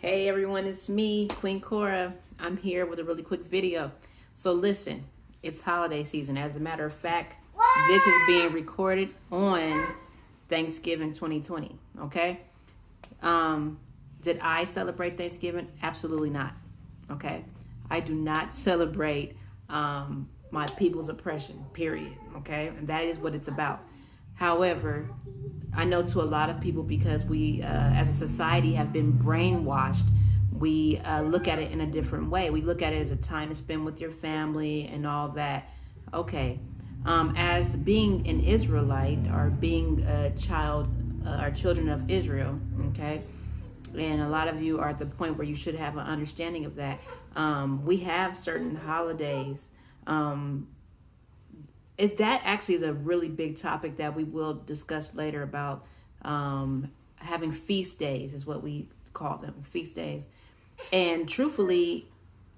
Hey everyone, it's me, Queen Cora. I'm here with a really quick video. So listen, it's holiday season. As a matter of fact, this is being recorded on Thanksgiving 2020, okay? Did I celebrate Thanksgiving? Absolutely not, okay? I do not celebrate my people's oppression, period, okay? And that is what it's about. However, I know to a lot of people, because we, as a society, have been brainwashed, we look at it in a different way. We look at it as a time to spend with your family and all that. Okay. As being an Israelite, or being a child, or children of Israel, okay, and a lot of you are at the point where you should have an understanding of that. We have certain holidays. That actually is a really big topic that we will discuss later about having feast days, is what we call them, feast days. And truthfully,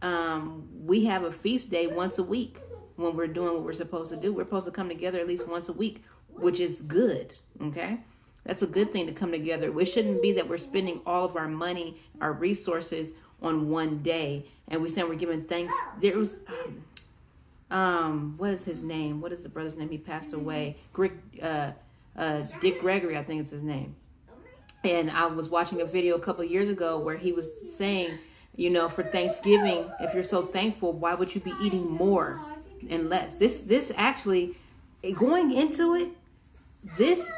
we have a feast day once a week when we're doing what we're supposed to do. We're supposed to come together at least once a week, which is good, okay? That's a good thing to come together. It shouldn't be that we're spending all of our money, our resources on one day, and we're saying we're giving thanks. There was... what is his name? What is the brother's name? He passed away. Dick Gregory, I think it's his name. And I was watching a video a couple of years ago where he was saying, for Thanksgiving, if you're so thankful, why would you be eating more and less? This actually, going into it, this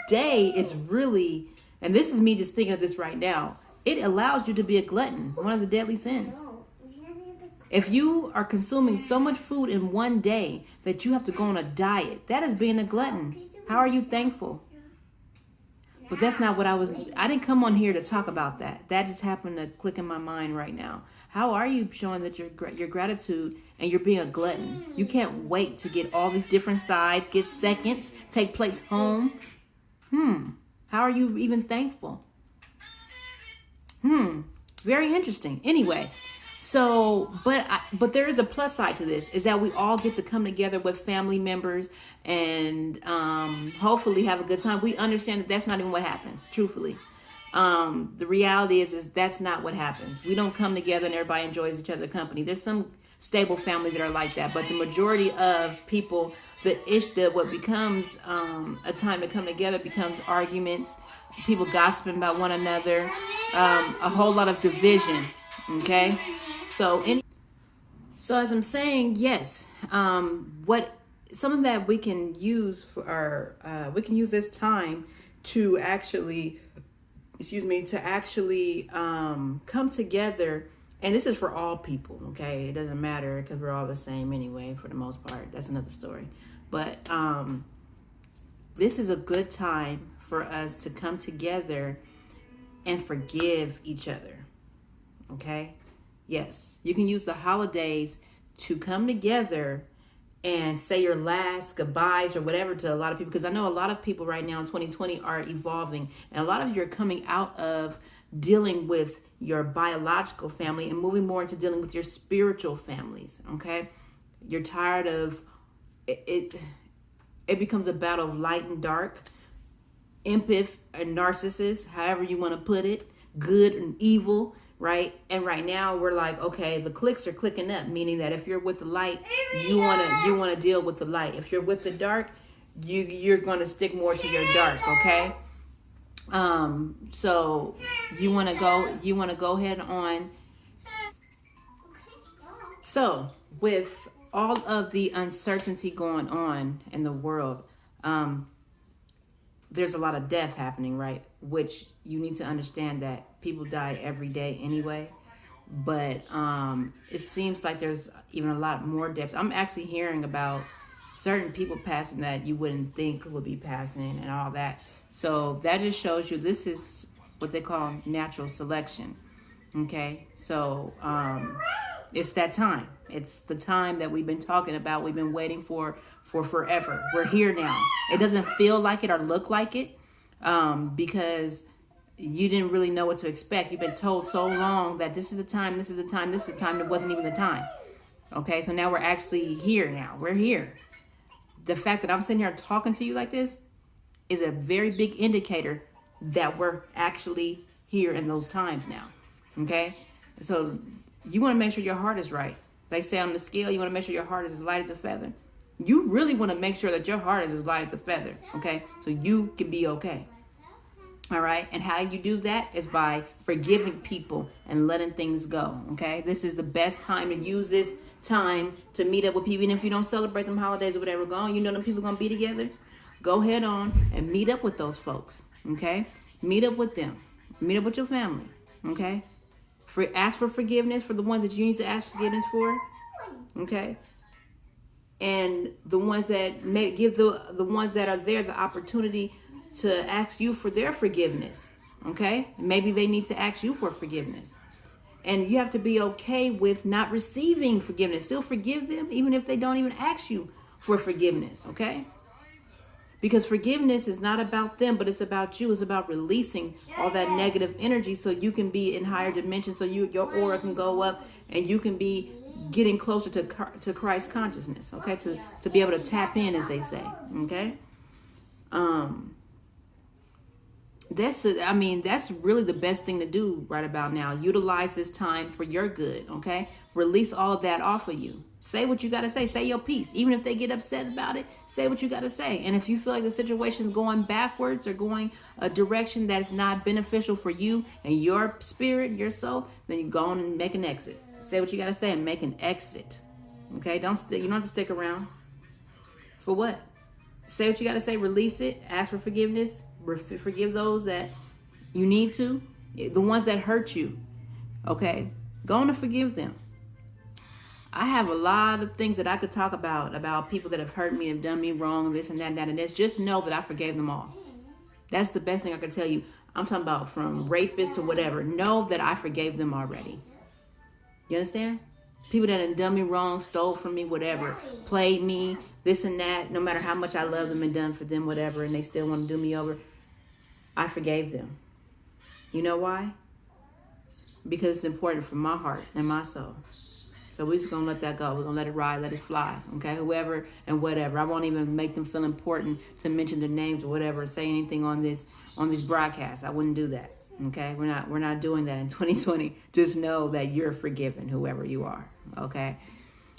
day is really, and this is me just thinking of this right now, it allows you to be a glutton, one of the deadly sins. If you are consuming so much food in one day that you have to go on a diet, that is being a glutton. How are you thankful? But that's not what I didn't come on here to talk about that. That just happened to click in my mind right now. How are you showing that your gratitude and you're being a glutton? You can't wait to get all these different sides, get seconds, take plates home. How are you even thankful? Very interesting. Anyway. So, but there is a plus side to this, is that we all get to come together with family members and hopefully have a good time. We understand that that's not even what happens, truthfully. The reality is that's not what happens. We don't come together and everybody enjoys each other's company. There's some stable families that are like that, but the majority of people, what becomes a time to come together becomes arguments, people gossiping about one another, a whole lot of division, okay? So as I'm saying, yes, something that we can use for we can use this time to actually, come together. And this is for all people, okay? It doesn't matter, because we're all the same anyway, for the most part. That's another story. But this is a good time for us to come together and forgive each other, okay? Yes, you can use the holidays to come together and say your last goodbyes or whatever to a lot of people. Because I know a lot of people right now in 2020 are evolving. And a lot of you are coming out of dealing with your biological family and moving more into dealing with your spiritual families, okay? You're tired of it. It becomes a battle of light and dark, empath and narcissist, however you want to put it, good and evil. Right? And right now we're like, okay, the clicks are clicking up, meaning that if you're with the light, you want to deal with the light. If you're with the dark, you're going to stick more to your dark, okay? So you want to go ahead on. So with all of the uncertainty going on in the world, there's a lot of death happening, right? Which you need to understand that people die every day anyway. But it seems like there's even a lot more deaths. I'm actually hearing about certain people passing that you wouldn't think would be passing and all that. So that just shows you this is what they call natural selection. Okay? So it's that time. It's the time that we've been talking about. We've been waiting for forever. We're here now. It doesn't feel like it or look like it because you didn't really know what to expect. You've been told so long that this is the time, this is the time, this is the time. It wasn't even the time. Okay, so now we're actually here now. We're here. The fact that I'm sitting here talking to you like this is a very big indicator that we're actually here in those times now. Okay? So you want to make sure your heart is right. They say on the scale, you want to make sure your heart is as light as a feather. You really want to make sure that your heart is as light as a feather. Okay? So you can be okay. All right? And how you do that is by forgiving people and letting things go. Okay? This is the best time to use this time to meet up with people. Even if you don't celebrate them holidays or whatever, go on. You know them people going to be together. Go head on and meet up with those folks. Okay? Meet up with them. Meet up with your family. Okay? Ask for forgiveness for the ones that you need to ask forgiveness for. Okay? And the ones that may give the ones that are there the opportunity to ask you for their forgiveness. Okay? Maybe they need to ask you for forgiveness. And you have to be okay with not receiving forgiveness. Still forgive them even if they don't even ask you for forgiveness. Okay? Because forgiveness is not about them, but it's about you. It's about releasing all that negative energy so you can be in higher dimensions, so your aura can go up and you can be getting closer to Christ consciousness, okay? To be able to tap in, as they say, okay? That's really the best thing to do right about now. Utilize this time for your good, okay? Release all of that off of you. Say what you got to say. Say your piece. Even if they get upset about it, say what you got to say. And if you feel like the situation is going backwards or going a direction that's not beneficial for you and your spirit, your soul, then you go on and make an exit. Say what you got to say and make an exit. Okay? You don't have to stick around. For what? Say what you got to say. Release it. Ask for forgiveness. Forgive those that you need to. The ones that hurt you. Okay? Go on and forgive them. I have a lot of things that I could talk about people that have hurt me, have done me wrong, this and that and that. And that's just know that I forgave them all. That's the best thing I can tell you. I'm talking about from rapists to whatever. Know that I forgave them already. You understand? People that have done me wrong, stole from me, whatever, played me, this and that, no matter how much I love them and done for them, whatever, and they still want to do me over, I forgave them. You know why? Because it's important for my heart and my soul. So we're just going to let that go. We're going to let it ride, let it fly. Okay? Whoever and whatever. I won't even make them feel important to mention their names or whatever, say anything on these broadcasts. I wouldn't do that. Okay? We're not doing that in 2020. Just know that you're forgiven, whoever you are. Okay?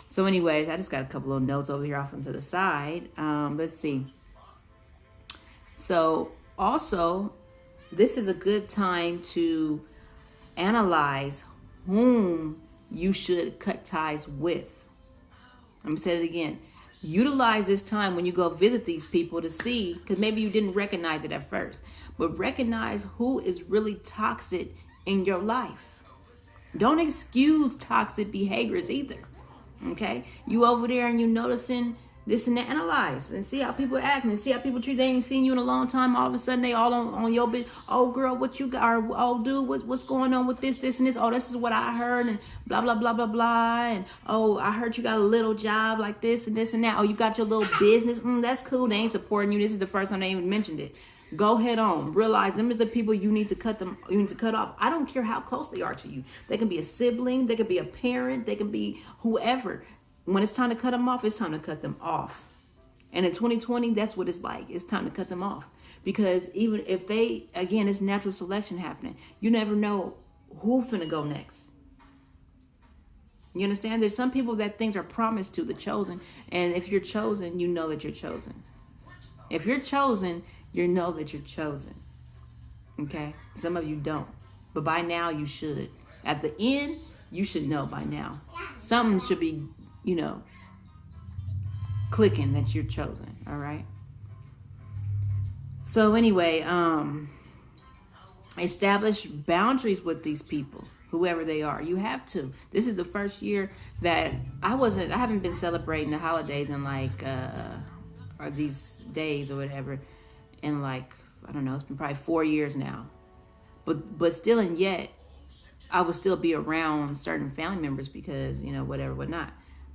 So anyways, I just got a couple of notes over here off and to the side. Let's see. So also, this is a good time to analyze whom you should cut ties with. Let me say it again. Utilize this time when you go visit these people to see, because maybe you didn't recognize it at first, but recognize who is really toxic in your life. Don't excuse toxic behaviors either. Okay? You over there and you noticing this and that, analyze and see how people act and see how people treat. They ain't seen you in a long time. All of a sudden they all on your bit. Oh girl, what you got? Or oh dude, what's going on with this and this? Oh, this is what I heard and blah blah blah blah blah. And oh, I heard you got a little job like this and that. Oh, you got your little business. That's cool. They ain't supporting you. This is the first time they even mentioned it. Go head on. Realize them is the people you need to cut them. You need to cut off. I don't care how close they are to you. They can be a sibling. They can be a parent. They can be whoever. When it's time to cut them off, it's time to cut them off. And in 2020, that's what it's like. It's time to cut them off. Because even if they, again, it's natural selection happening. You never know who's finna go next. You understand? There's some people that things are promised to, the chosen. And if you're chosen, you know that you're chosen. If you're chosen, you know that you're chosen. Okay? Some of you don't. But by now, you should. At the end, you should know by now. Something should be, clicking that you're chosen. All right. So anyway, establish boundaries with these people, whoever they are. You have to. This is the first year that I haven't been celebrating the holidays in or these days or whatever in I don't know, it's been probably 4 years now. But still and yet, I would still be around certain family members because, whatever, whatnot.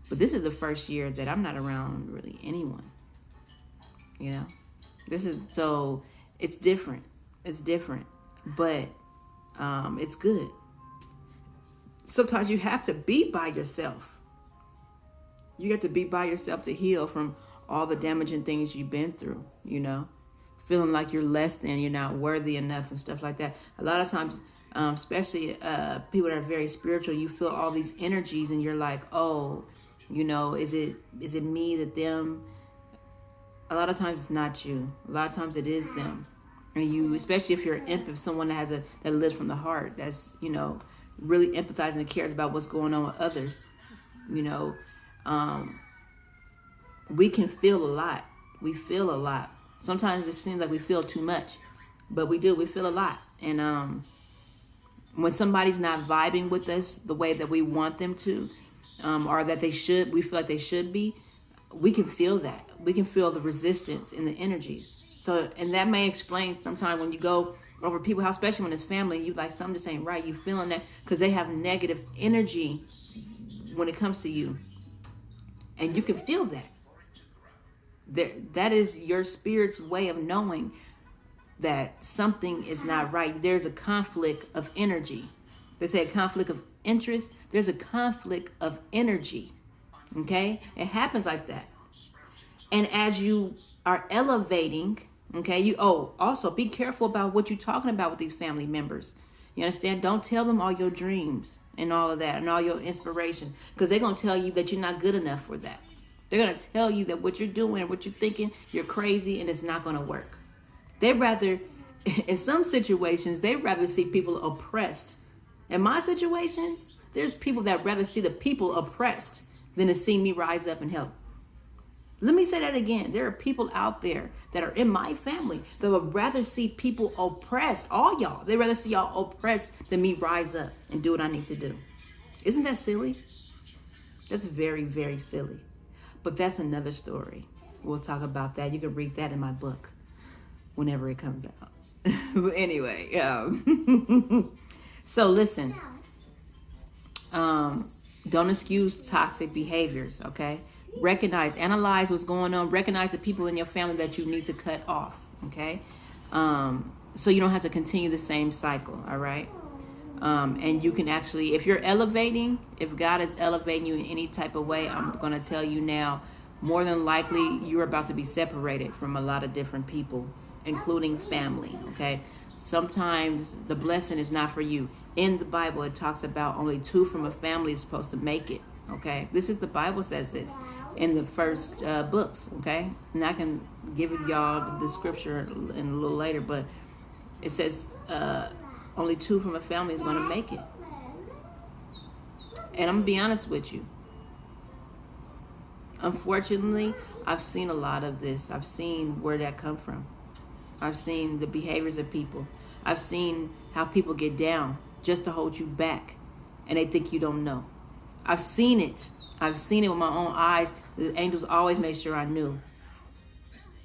But this is the first year that I'm not around really anyone. So it's different. It's different, but it's good. Sometimes you have to be by yourself. You have to be by yourself to heal from all the damaging things you've been through, feeling like you're less than, you're not worthy enough and stuff like that. A lot of times especially people that are very spiritual. You feel all these energies and you're like, oh, is it me, that them? A lot of times it's not you. A lot of times it is them. And you, especially if you're an empath, someone that lives from the heart, that's, really empathizing and cares about what's going on with others. We can feel a lot. We feel a lot. Sometimes it seems like we feel too much, but we do. We feel a lot. And when somebody's not vibing with us the way that we want them to, or that we feel like they should be, we can feel that. We can feel the resistance in the energies. So, and that may explain sometimes when you go over people's house, especially when it's family, you like, something just ain't right. You feeling that because they have negative energy when it comes to you. And you can feel that. That is your spirit's way of knowing that something is not right. There's a conflict of energy. They say a conflict of interest. There's a conflict of energy. Okay? It happens like that. And as you are elevating, okay, also be careful about what you're talking about with these family members. You understand? Don't tell them all your dreams and all of that and all your inspiration, because they're going to tell you that you're not good enough for that. They're going to tell you that what you're doing and what you're thinking, you're crazy and it's not going to work. In some situations, they'd rather see people oppressed. In my situation, there's people that rather see the people oppressed than to see me rise up and help. Let me say that again. There are people out there that are in my family that would rather see people oppressed. All y'all. They'd rather see y'all oppressed than me rise up and do what I need to do. Isn't that silly? That's very, very silly. But that's another story. We'll talk about that. You can read that in my book whenever it comes out. But anyway, so listen. Don't excuse toxic behaviors, okay? Analyze what's going on. Recognize the people in your family that you need to cut off, okay? So you don't have to continue the same cycle, all right? And you can actually, if you're elevating, if God is elevating you in any type of way, I'm going to tell you now, more than likely, you're about to be separated from a lot of different people, including family, okay? Sometimes the blessing is not for you. In the Bible, it talks about only 2 from a family is supposed to make it, okay? The Bible says this in the first books, okay? And I can give y'all the scripture in a little later, but it says only 2 from a family is going to make it. And I'm going to be honest with you. Unfortunately, I've seen a lot of this. I've seen where that come from. I've seen the behaviors of people. I've seen how people get down just to hold you back, and they think you don't know. I've seen it. I've seen it with my own eyes. The angels always made sure I knew.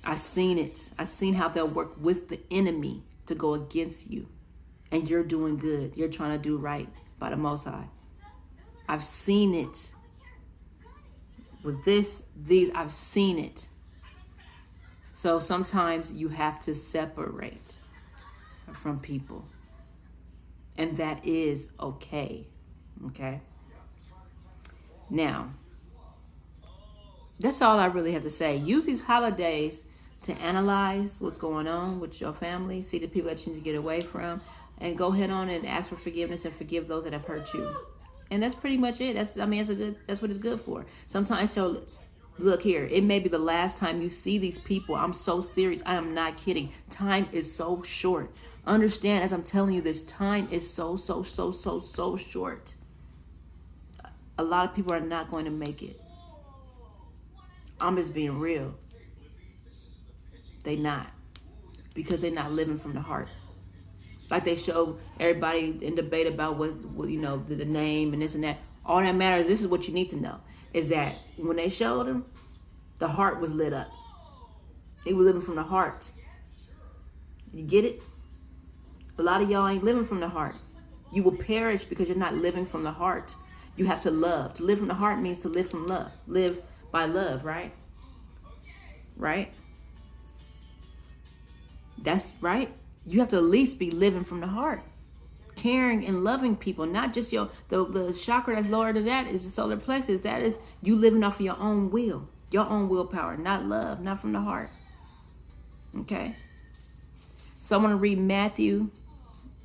I've seen it. I've seen how they'll work with the enemy to go against you, and you're doing good. You're trying to do right by the Most High. I've seen it. With these, I've seen it. So sometimes you have to separate from people. And that is okay. Okay? Now, that's all I really have to say. Use these holidays to analyze what's going on with your family, see the people that you need to get away from, and go ahead on and ask for forgiveness and forgive those that have hurt you. And that's pretty much it. That's what it's good for. Sometimes, so look here, it may be the last time you see these people. I'm so serious. I am not kidding. Time is so short. Understand, as I'm telling you this, time is so short. A lot of people are not going to make it. I'm just being real. They not. Because they're not living from the heart. Like they show everybody in debate about what the name and this and that. All that matters, this is what you need to know, is that when they showed him, the heart was lit up. They were living from the heart. You get it? A lot of y'all ain't living from the heart. You will perish because you're not living from the heart. You have to love. To live from the heart means to live from love. Live by love, right? Right? That's right. You have to at least be living from the heart. Caring and loving people, not just the chakra that's lower than that is the solar plexus. That is you living off of your own will, your own willpower, not love, not from the heart. Okay? So I'm going to read Matthew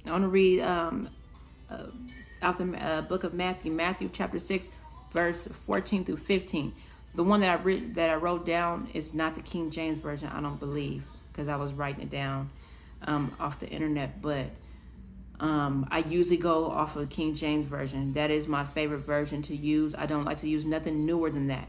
I want to read out the book of Matthew chapter 6, verse 14 through 15. The one that I wrote down is not the King James version, I don't believe, because I was writing it down off the internet. But I usually go off of King James version. That is my favorite version to use. I don't like to use nothing newer than that.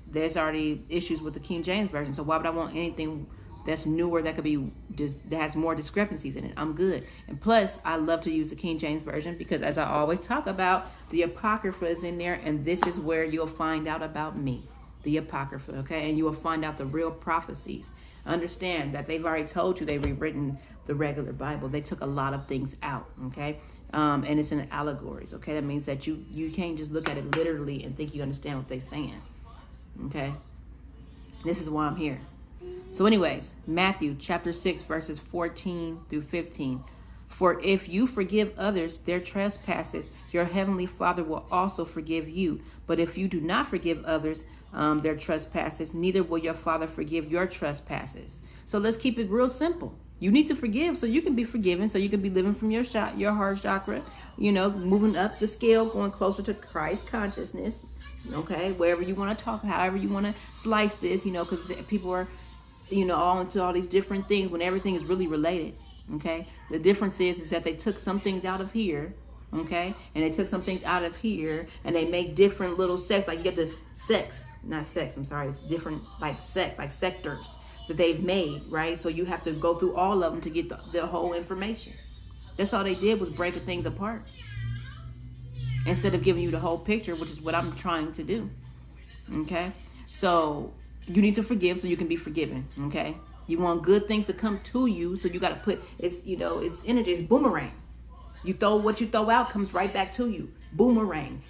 There's already issues with the King James version, so why would I want anything that's newer that could be that has more discrepancies in it? I'm good. And plus, I love to use the King James version because, as I always talk about, the Apocrypha is in there, and this is where you'll find out about me, the Apocrypha, okay? And you will find out the real prophecies. Understand that they've already told you they've rewritten the regular Bible. They took a lot of things out, okay? And it's in allegories, okay? That means that you can't just look at it literally and think you understand what they're saying, okay? This is why I'm here. So anyways, Matthew chapter 6, verses 14 through 15. For if you forgive others their trespasses, your heavenly Father will also forgive you. But if you do not forgive others their trespasses, neither will your Father forgive your trespasses. So let's keep it real simple. You need to forgive so you can be forgiven, so you can be living from your heart chakra, moving up the scale, going closer to Christ consciousness. Okay, wherever you want to talk, however you want to slice this, because people are all into all these different things when everything is really related. Okay, the difference is that they took some things out of here, okay, and they took some things out of here, and they make different little sects. Like you get the it's different like sectors that they've made, right? So you have to go through all of them to get the whole information. That's all they did was breaking things apart instead of giving you the whole picture, which is what I'm trying to do. Okay, so you need to forgive so you can be forgiven. Okay, you want good things to come to you, so you got to put it's energy, it's boomerang. What you throw out comes right back to you. Boomerang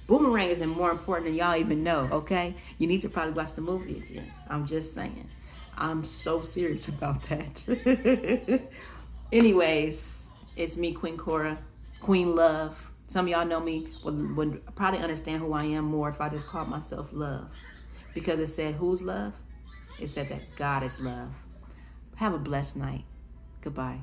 is more important than y'all even know. Okay, you need to probably watch the movie again. I'm just saying, I'm so serious about that. Anyways, it's me, Queen Cora, Queen Love. Some of y'all know me would probably understand who I am more if I just called myself Love. Because it said, who's love? It said that God is love. Have a blessed night. Goodbye.